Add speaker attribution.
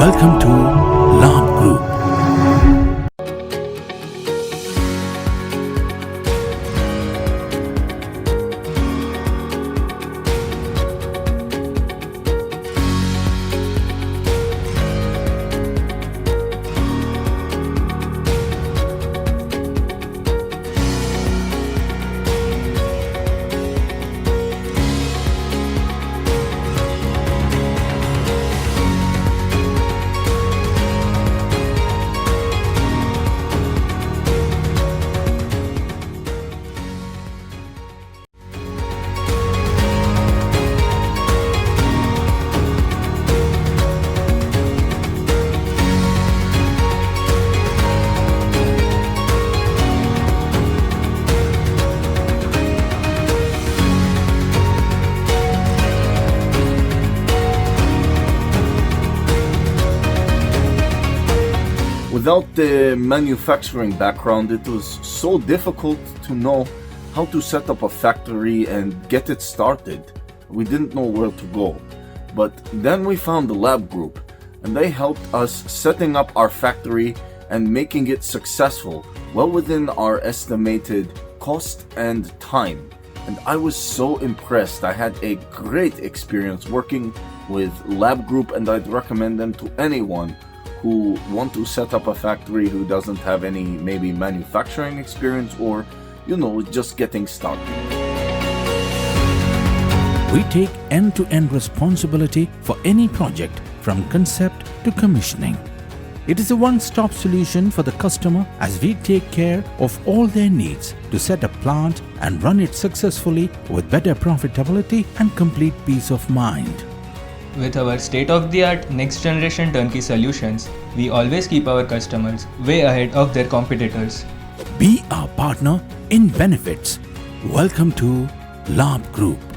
Speaker 1: Welcome to Labh Group.
Speaker 2: Without the manufacturing background, it was so difficult to know how to set up a factory and get it started. We didn't know where to go. But then we found the Labh Group, and they helped us setting up our factory and making it successful, well within our estimated cost and time. And I was so impressed. I had a great experience working with Labh Group, and I'd recommend them to anyone who want to set up a factory who doesn't have any maybe manufacturing experience or, just getting started.
Speaker 1: We take end-to-end responsibility for any project from concept to commissioning. It is a one-stop solution for the customer as we take care of all their needs to set a plant and run it successfully with better profitability and complete peace of mind.
Speaker 3: With our state-of-the-art next-generation turnkey solutions, we always keep our customers way ahead of their competitors.
Speaker 1: Be our partner in benefits. Welcome to Labh Group.